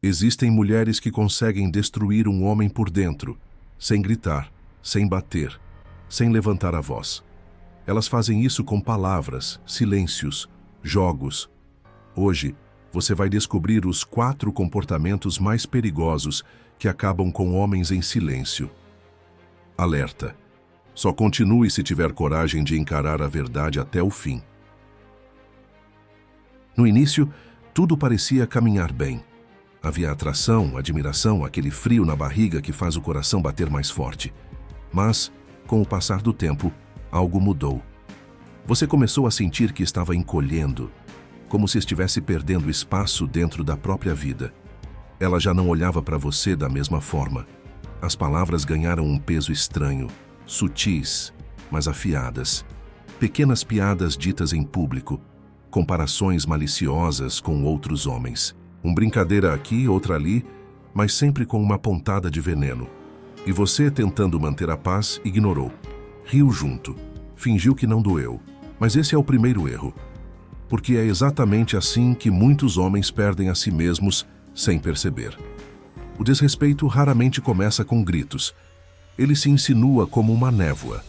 Existem mulheres que conseguem destruir um homem por dentro, sem gritar, sem bater, sem levantar a voz. Elas fazem isso com palavras, silêncios, jogos. Hoje, você vai descobrir os 4 comportamentos mais perigosos que acabam com homens em silêncio. Alerta. Só continue se tiver coragem de encarar a verdade até o fim. No início, tudo parecia caminhar bem. Havia atração, admiração, aquele frio na barriga que faz o coração bater mais forte. Mas, com o passar do tempo, algo mudou. Você começou a sentir que estava encolhendo, como se estivesse perdendo espaço dentro da própria vida. Ela já não olhava para você da mesma forma. As palavras ganharam um peso estranho, sutis, mas afiadas. Pequenas piadas ditas em público, comparações maliciosas com outros homens. Brincadeira aqui, outra ali, mas sempre com uma pontada de veneno. E você, tentando manter a paz, ignorou. Riu junto. Fingiu que não doeu. Mas esse é o primeiro erro. Porque é exatamente assim que muitos homens perdem a si mesmos sem perceber. O desrespeito raramente começa com gritos. Ele se insinua como uma névoa.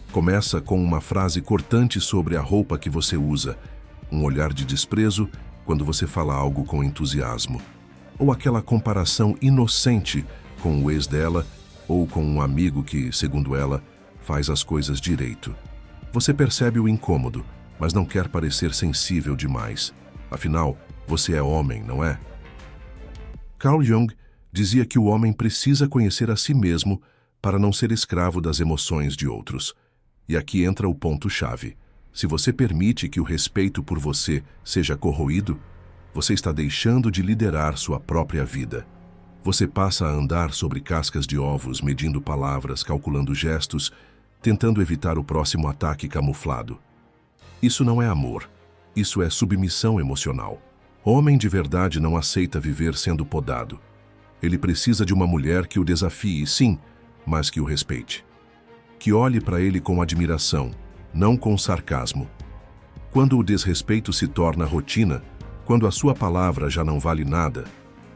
Começa com uma frase cortante sobre a roupa que você usa, um olhar de desprezo quando você fala algo com entusiasmo, ou aquela comparação inocente com o ex dela ou com um amigo que, segundo ela, faz as coisas direito. Você percebe o incômodo, mas não quer parecer sensível demais. Afinal, você é homem, não é? Carl Jung dizia que o homem precisa conhecer a si mesmo para não ser escravo das emoções de outros. E aqui entra o ponto-chave. Se você permite que o respeito por você seja corroído, você está deixando de liderar sua própria vida. Você passa a andar sobre cascas de ovos, medindo palavras, calculando gestos, tentando evitar o próximo ataque camuflado. Isso não é amor. Isso é submissão emocional. Homem de verdade não aceita viver sendo podado. Ele precisa de uma mulher que o desafie, sim, mas que o respeite. Que olhe para ele com admiração, não com sarcasmo. Quando o desrespeito se torna rotina, quando a sua palavra já não vale nada,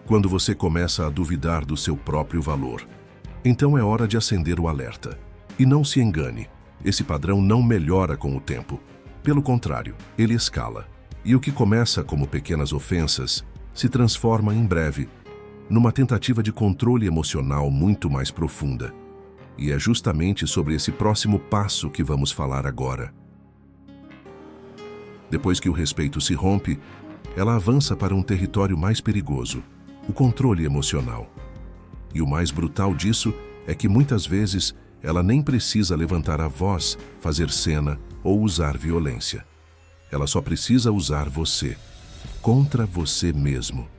quando você começa a duvidar do seu próprio valor, então é hora de acender o alerta. E não se engane, esse padrão não melhora com o tempo. Pelo contrário, ele escala. E o que começa como pequenas ofensas se transforma em breve numa tentativa de controle emocional muito mais profunda. E é justamente sobre esse próximo passo que vamos falar agora. Depois que o respeito se rompe, ela avança para um território mais perigoso, o controle emocional. E o mais brutal disso é que muitas vezes ela nem precisa levantar a voz, fazer cena ou usar violência. Ela só precisa usar você, contra você mesmo.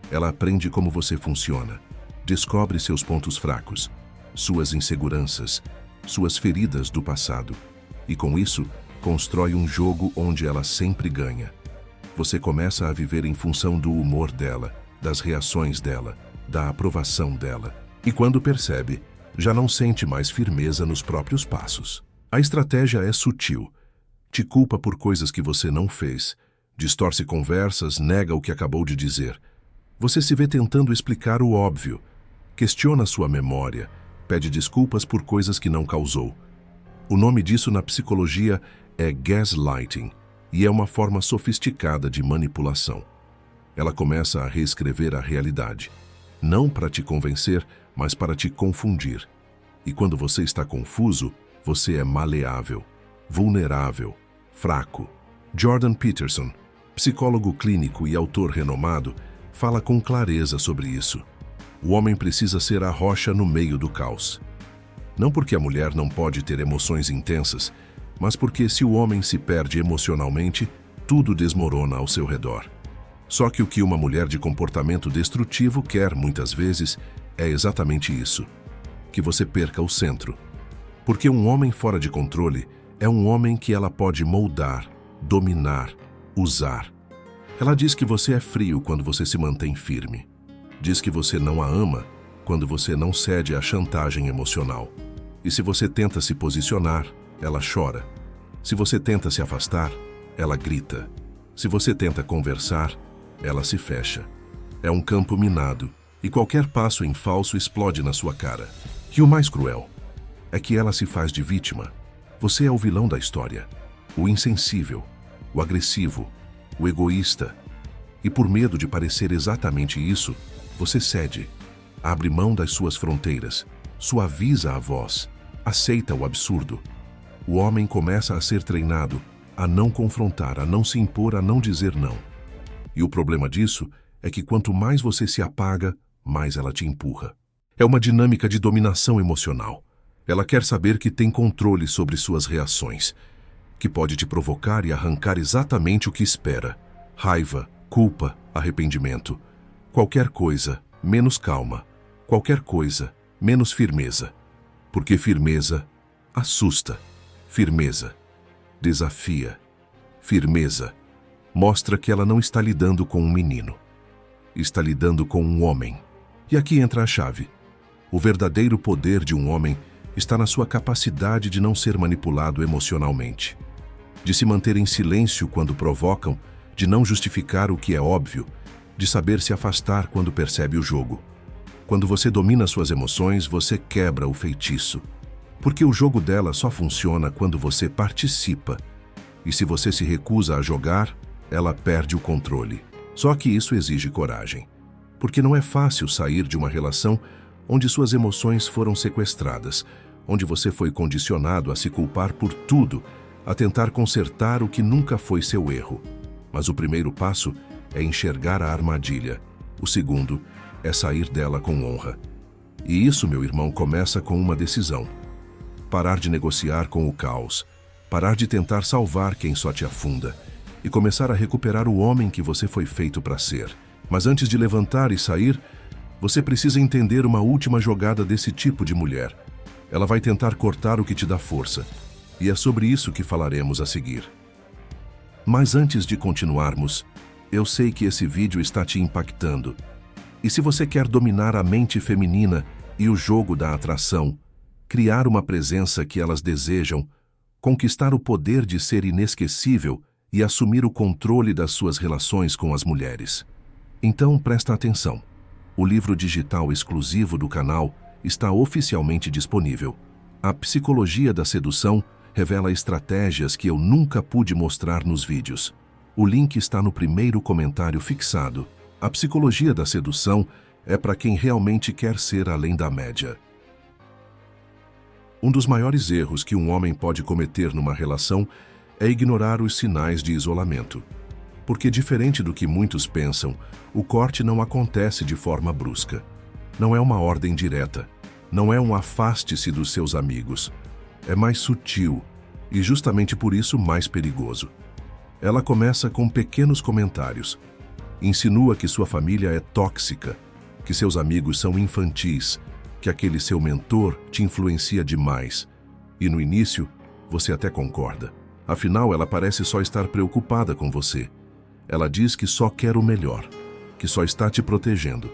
Ela aprende como você funciona, descobre seus pontos fracos, suas inseguranças, suas feridas do passado. E com isso, constrói um jogo onde ela sempre ganha. Você começa a viver em função do humor dela, das reações dela, da aprovação dela. E quando percebe, já não sente mais firmeza nos próprios passos. A estratégia é sutil. Te culpa por coisas que você não fez, distorce conversas, nega o que acabou de dizer. Você se vê tentando explicar o óbvio, questiona sua memória, pede desculpas por coisas que não causou. O nome disso na psicologia é gaslighting e é uma forma sofisticada de manipulação. Ela começa a reescrever a realidade, não para te convencer, mas para te confundir. E quando você está confuso, você é maleável, vulnerável, fraco. Jordan Peterson, psicólogo clínico e autor renomado, fala com clareza sobre isso. O homem precisa ser a rocha no meio do caos. Não porque a mulher não pode ter emoções intensas, mas porque se o homem se perde emocionalmente, tudo desmorona ao seu redor. Só que o que uma mulher de comportamento destrutivo quer, muitas vezes, é exatamente isso: que você perca o centro. Porque um homem fora de controle é um homem que ela pode moldar, dominar, usar. Ela diz que você é frio quando você se mantém firme. Diz que você não a ama quando você não cede à chantagem emocional. E se você tenta se posicionar, ela chora. Se você tenta se afastar, ela grita. Se você tenta conversar, ela se fecha. É um campo minado, e qualquer passo em falso explode na sua cara. E o mais cruel é que ela se faz de vítima. Você é o vilão da história, o insensível, o agressivo, o egoísta. E por medo de parecer exatamente isso, você cede, abre mão das suas fronteiras, suaviza a voz, aceita o absurdo. O homem começa a ser treinado a não confrontar, a não se impor, a não dizer não. E o problema disso é que quanto mais você se apaga, mais ela te empurra. É uma dinâmica de dominação emocional. Ela quer saber que tem controle sobre suas reações, que pode te provocar e arrancar exatamente o que espera. Raiva, culpa, arrependimento. Qualquer coisa, menos calma. Qualquer coisa, menos firmeza. Porque firmeza assusta. Firmeza desafia. Firmeza mostra que ela não está lidando com um menino. Está lidando com um homem. E aqui entra a chave. O verdadeiro poder de um homem está na sua capacidade de não ser manipulado emocionalmente, de se manter em silêncio quando provocam, de não justificar o que é óbvio, de saber se afastar quando percebe o jogo. Quando você domina suas emoções, você quebra o feitiço, porque o jogo dela só funciona quando você participa. E se você se recusa a jogar, ela perde o controle. Só que isso exige coragem, porque não é fácil sair de uma relação onde suas emoções foram sequestradas, onde você foi condicionado a se culpar por tudo, a tentar consertar o que nunca foi seu erro. Mas o primeiro passo é enxergar a armadilha. O segundo é sair dela com honra. E isso, meu irmão, começa com uma decisão. Parar de negociar com o caos, parar de tentar salvar quem só te afunda e começar a recuperar o homem que você foi feito para ser. Mas antes de levantar e sair, você precisa entender uma última jogada desse tipo de mulher. Ela vai tentar cortar o que te dá força, e é sobre isso que falaremos a seguir. Mas antes de continuarmos, eu sei que esse vídeo está te impactando. E se você quer dominar a mente feminina e o jogo da atração, criar uma presença que elas desejam, conquistar o poder de ser inesquecível e assumir o controle das suas relações com as mulheres, então presta atenção. O livro digital exclusivo do canal está oficialmente disponível. A Psicologia da Sedução revela estratégias que eu nunca pude mostrar nos vídeos. O link está no primeiro comentário fixado. A Psicologia da Sedução é para quem realmente quer ser além da média. Um dos maiores erros que um homem pode cometer numa relação é ignorar os sinais de isolamento. Porque, diferente do que muitos pensam, o corte não acontece de forma brusca. Não é uma ordem direta. Não é um afaste-se dos seus amigos. É mais sutil e, justamente por isso, mais perigoso. Ela começa com pequenos comentários. Insinua que sua família é tóxica, que seus amigos são infantis, que aquele seu mentor te influencia demais. E, no início, você até concorda. Afinal, ela parece só estar preocupada com você. Ela diz que só quer o melhor, que só está te protegendo.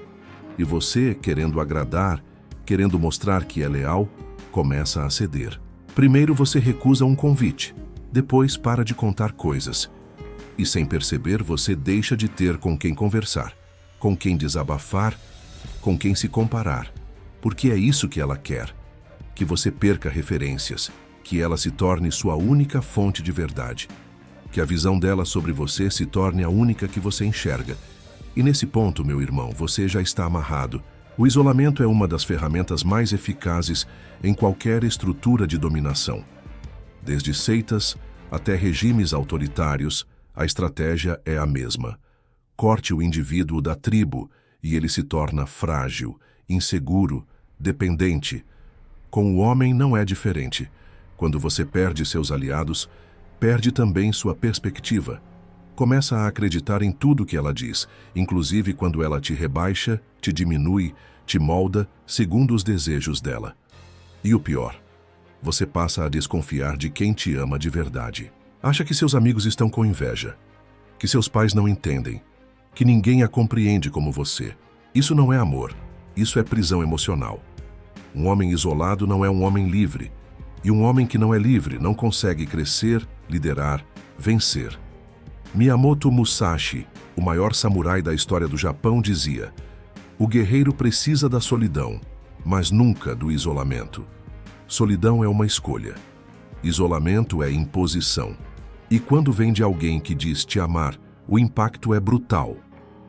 E você, querendo agradar, querendo mostrar que é leal, começa a ceder. Primeiro você recusa um convite, depois para de contar coisas. E sem perceber, você deixa de ter com quem conversar, com quem desabafar, com quem se comparar. Porque é isso que ela quer, que você perca referências, que ela se torne sua única fonte de verdade. Que a visão dela sobre você se torne a única que você enxerga. E nesse ponto, meu irmão, você já está amarrado. O isolamento é uma das ferramentas mais eficazes em qualquer estrutura de dominação. Desde seitas até regimes autoritários, a estratégia é a mesma. Corte o indivíduo da tribo e ele se torna frágil, inseguro, dependente. Com o homem não é diferente. Quando você perde seus aliados, perde também sua perspectiva. Começa a acreditar em tudo que ela diz, inclusive quando ela te rebaixa, te diminui, te molda segundo os desejos dela. E o pior, você passa a desconfiar de quem te ama de verdade. Acha que seus amigos estão com inveja, que seus pais não entendem, que ninguém a compreende como você. Isso não é amor, isso é prisão emocional. Um homem isolado não é um homem livre. E um homem que não é livre não consegue crescer, liderar, vencer. Miyamoto Musashi, o maior samurai da história do Japão, dizia: "O guerreiro precisa da solidão, mas nunca do isolamento. Solidão é uma escolha. Isolamento é imposição. E quando vem de alguém que diz te amar, o impacto é brutal,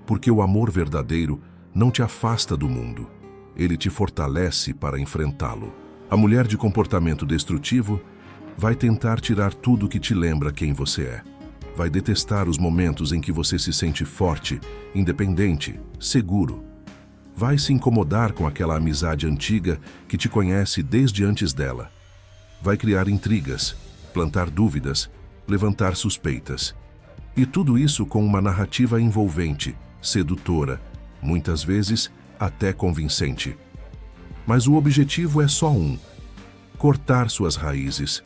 porque o amor verdadeiro não te afasta do mundo. Ele te fortalece para enfrentá-lo. A mulher de comportamento destrutivo vai tentar tirar tudo que te lembra quem você é. Vai detestar os momentos em que você se sente forte, independente, seguro. Vai se incomodar com aquela amizade antiga que te conhece desde antes dela. Vai criar intrigas, plantar dúvidas, levantar suspeitas. E tudo isso com uma narrativa envolvente, sedutora, muitas vezes até convincente. Mas o objetivo é só um: cortar suas raízes,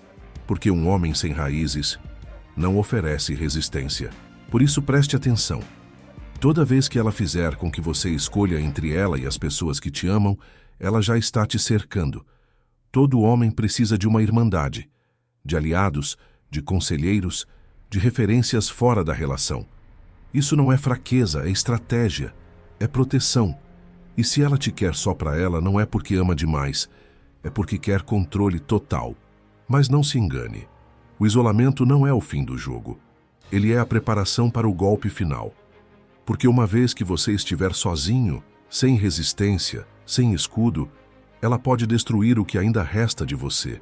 porque um homem sem raízes não oferece resistência. Por isso preste atenção. Toda vez que ela fizer com que você escolha entre ela e as pessoas que te amam, ela já está te cercando. Todo homem precisa de uma irmandade, de aliados, de conselheiros, de referências fora da relação. Isso não é fraqueza, é estratégia, é proteção. E se ela te quer só para ela, não é porque ama demais, é porque quer controle total. Mas não se engane. O isolamento não é o fim do jogo. Ele é a preparação para o golpe final. Porque uma vez que você estiver sozinho, sem resistência, sem escudo, ela pode destruir o que ainda resta de você.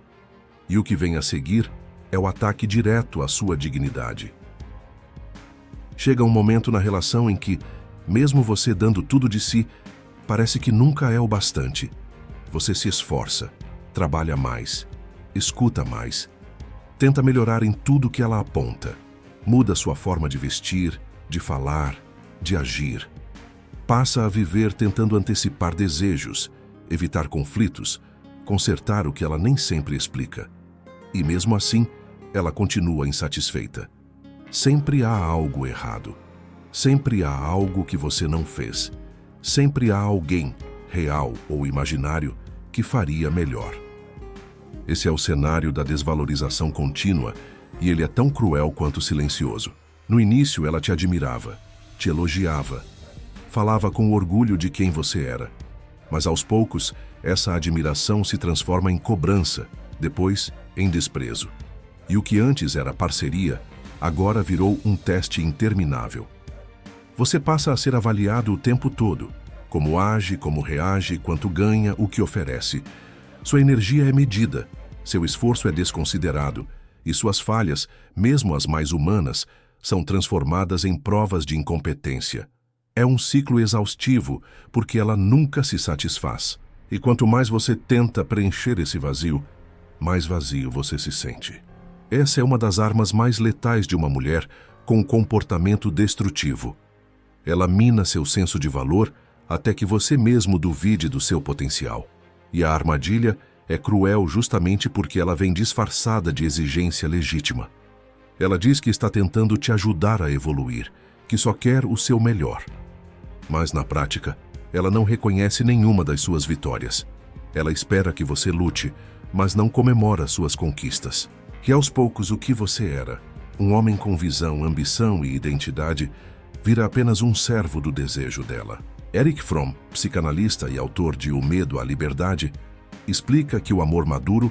E o que vem a seguir é o ataque direto à sua dignidade. Chega um momento na relação em que, mesmo você dando tudo de si, parece que nunca é o bastante. Você se esforça, trabalha mais, escuta mais, tenta melhorar em tudo que ela aponta. Muda sua forma de vestir, de falar, de agir. Passa a viver tentando antecipar desejos, evitar conflitos, consertar o que ela nem sempre explica. E mesmo assim, ela continua insatisfeita. Sempre há algo errado. Sempre há algo que você não fez. Sempre há alguém, real ou imaginário, que faria melhor. Esse é o cenário da desvalorização contínua, e ele é tão cruel quanto silencioso. No início, ela te admirava, te elogiava, falava com orgulho de quem você era. Mas aos poucos, essa admiração se transforma em cobrança, depois em desprezo. E o que antes era parceria, agora virou um teste interminável. Você passa a ser avaliado o tempo todo. Como age, como reage, quanto ganha, o que oferece. Sua energia é medida, seu esforço é desconsiderado, e suas falhas, mesmo as mais humanas, são transformadas em provas de incompetência. É um ciclo exaustivo, porque ela nunca se satisfaz. E quanto mais você tenta preencher esse vazio, mais vazio você se sente. Essa é uma das armas mais letais de uma mulher com um comportamento destrutivo. Ela mina seu senso de valor até que você mesmo duvide do seu potencial. E a armadilha é cruel justamente porque ela vem disfarçada de exigência legítima. Ela diz que está tentando te ajudar a evoluir, que só quer o seu melhor. Mas na prática, ela não reconhece nenhuma das suas vitórias. Ela espera que você lute, mas não comemora suas conquistas. Que aos poucos o que você era, um homem com visão, ambição e identidade, vira apenas um servo do desejo dela. Erich Fromm, psicanalista e autor de O Medo à Liberdade, explica que o amor maduro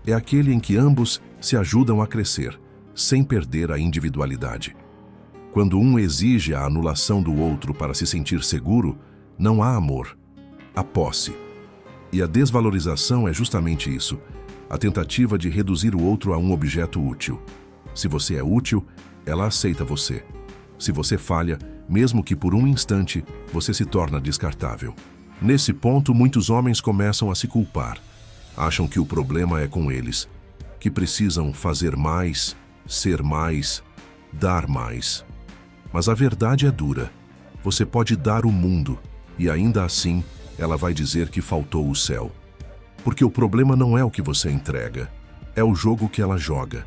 é aquele em que ambos se ajudam a crescer, sem perder a individualidade. Quando um exige a anulação do outro para se sentir seguro, não há amor, há posse. E a desvalorização é justamente isso, a tentativa de reduzir o outro a um objeto útil. Se você é útil, ela aceita você. Se você falha, mesmo que por um instante, você se torna descartável. Nesse ponto, muitos homens começam a se culpar. Acham que o problema é com eles, que precisam fazer mais, ser mais, dar mais. Mas a verdade é dura. Você pode dar o mundo, e ainda assim, ela vai dizer que faltou o céu. Porque o problema não é o que você entrega, é o jogo que ela joga.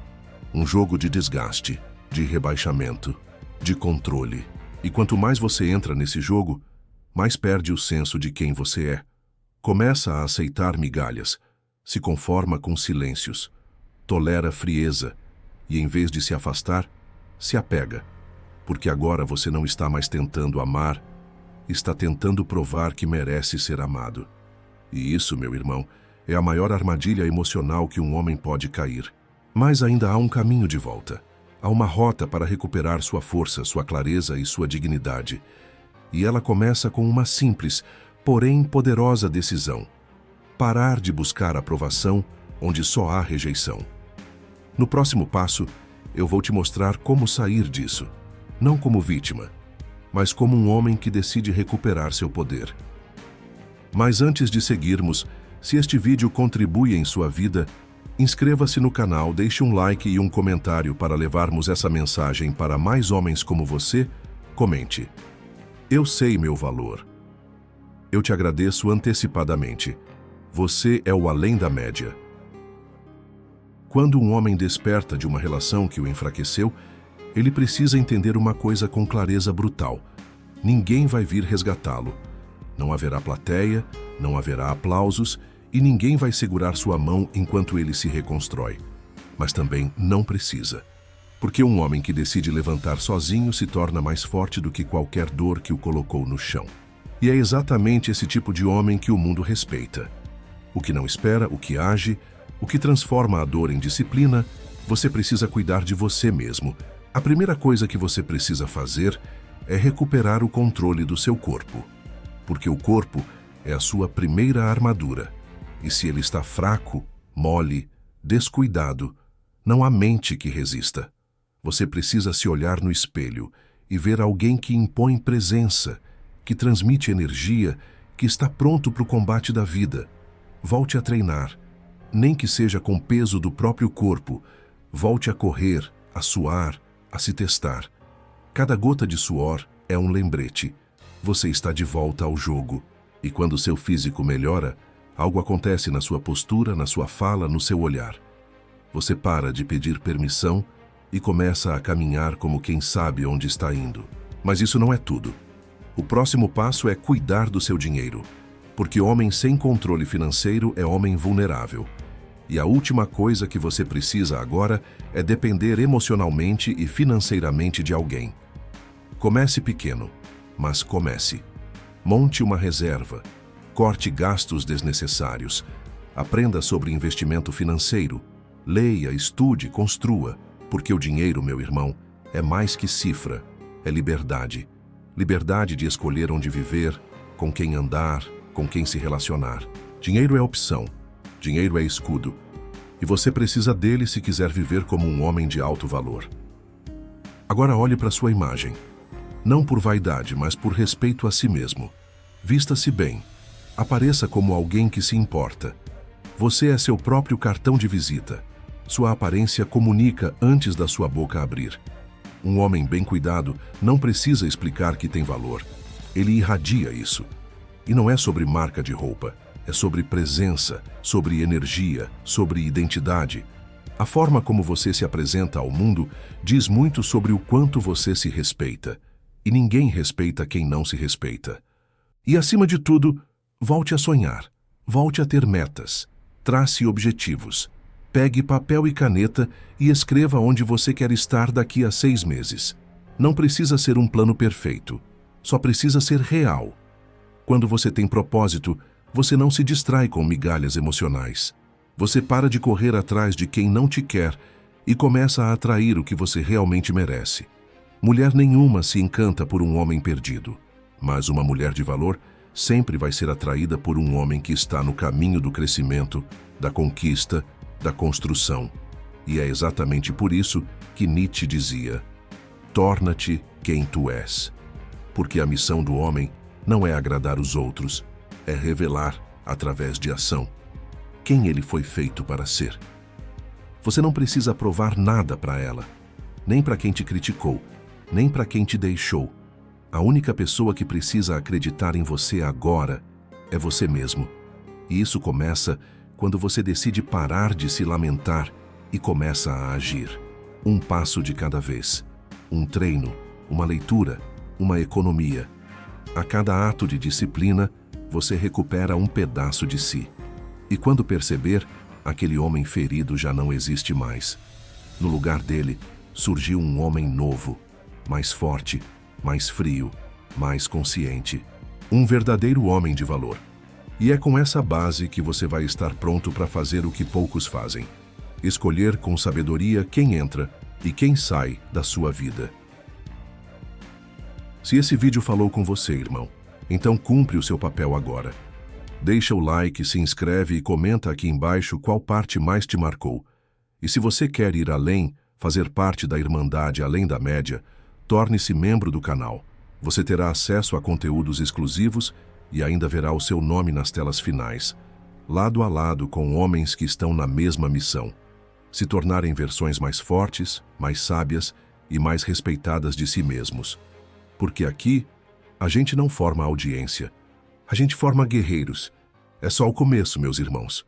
Um jogo de desgaste, de rebaixamento, de controle. E quanto mais você entra nesse jogo, mais perde o senso de quem você é. Começa a aceitar migalhas, se conforma com silêncios, tolera frieza e, em vez de se afastar, se apega. porque agora você não está mais tentando amar, está tentando provar que merece ser amado. E isso, meu irmão, é a maior armadilha emocional que um homem pode cair. Mas ainda há um caminho de volta. Há uma rota para recuperar sua força, sua clareza e sua dignidade. E ela começa com uma simples, porém poderosa decisão: parar de buscar aprovação onde só há rejeição. No próximo passo, eu vou te mostrar como sair disso, não como vítima, mas como um homem que decide recuperar seu poder. Mas antes de seguirmos, se este vídeo contribui em sua vida, inscreva-se no canal, deixe um like e um comentário para levarmos essa mensagem para mais homens como você. Comente: eu sei meu valor. Eu te agradeço antecipadamente. Você é o além da média. Quando um homem desperta de uma relação que o enfraqueceu, ele precisa entender uma coisa com clareza brutal: ninguém vai vir resgatá-lo. Não haverá plateia, não haverá aplausos e ninguém vai segurar sua mão enquanto ele se reconstrói. Mas também não precisa, porque um homem que decide levantar sozinho se torna mais forte do que qualquer dor que o colocou no chão. E é exatamente esse tipo de homem que o mundo respeita. O que não espera, o que age, o que transforma a dor em disciplina. Você precisa cuidar de você mesmo. A primeira coisa que você precisa fazer é recuperar o controle do seu corpo. Porque o corpo é a sua primeira armadura. E se ele está fraco, mole, descuidado, não há mente que resista. Você precisa se olhar no espelho e ver alguém que impõe presença, que transmite energia, que está pronto para o combate da vida. Volte a treinar, nem que seja com peso do próprio corpo. Volte a correr, a suar, a se testar. Cada gota de suor é um lembrete. Você está de volta ao jogo. E quando seu físico melhora, algo acontece na sua postura, na sua fala, no seu olhar. Você para de pedir permissão e começa a caminhar como quem sabe onde está indo. Mas isso não é tudo. O próximo passo é cuidar do seu dinheiro. Porque homem sem controle financeiro é homem vulnerável. E a última coisa que você precisa agora é depender emocionalmente e financeiramente de alguém. Comece pequeno, mas comece. Monte uma reserva. Corte gastos desnecessários. Aprenda sobre investimento financeiro. Leia, estude, construa. Porque o dinheiro, meu irmão, é mais que cifra. É liberdade. Liberdade de escolher onde viver, com quem andar, com quem se relacionar. Dinheiro é opção. Dinheiro é escudo. E você precisa dele se quiser viver como um homem de alto valor. Agora olhe para sua imagem. Não por vaidade, mas por respeito a si mesmo. Vista-se bem. Apareça como alguém que se importa. Você é seu próprio cartão de visita. Sua aparência comunica antes da sua boca abrir. Um homem bem cuidado não precisa explicar que tem valor. Ele irradia isso. E não é sobre marca de roupa. É sobre presença, sobre energia, sobre identidade. A forma como você se apresenta ao mundo diz muito sobre o quanto você se respeita. E ninguém respeita quem não se respeita. E, acima de tudo, volte a sonhar. Volte a ter metas. Trace objetivos. Pegue papel e caneta e escreva onde você quer estar daqui a 6 meses. Não precisa ser um plano perfeito. Só precisa ser real. Quando você tem propósito, você não se distrai com migalhas emocionais. Você para de correr atrás de quem não te quer e começa a atrair o que você realmente merece. Mulher nenhuma se encanta por um homem perdido, mas uma mulher de valor sempre vai ser atraída por um homem que está no caminho do crescimento, da conquista, da construção. E é exatamente por isso que Nietzsche dizia: torna-te quem tu és. Porque a missão do homem não é agradar os outros, é revelar, através de ação, quem ele foi feito para ser. Você não precisa provar nada para ela, nem para quem te criticou, nem para quem te deixou. A única pessoa que precisa acreditar em você agora é você mesmo. E isso começa quando você decide parar de se lamentar e começa a agir. Um passo de cada vez. Um treino, uma leitura, uma economia. A cada ato de disciplina, você recupera um pedaço de si. E quando perceber, aquele homem ferido já não existe mais. No lugar dele, surgiu um homem novo, mais forte, mais frio, mais consciente. Um verdadeiro homem de valor. E é com essa base que você vai estar pronto para fazer o que poucos fazem. Escolher com sabedoria quem entra e quem sai da sua vida. Se esse vídeo falou com você, irmão, então cumpre o seu papel agora. Deixa o like, se inscreve e comenta aqui embaixo qual parte mais te marcou. E se você quer ir além, fazer parte da Irmandade Além da Média, torne-se membro do canal. Você terá acesso a conteúdos exclusivos e ainda verá o seu nome nas telas finais, lado a lado com homens que estão na mesma missão. Se tornarem versões mais fortes, mais sábias e mais respeitadas de si mesmos. Porque aqui, a gente não forma audiência. A gente forma guerreiros. É só o começo, meus irmãos.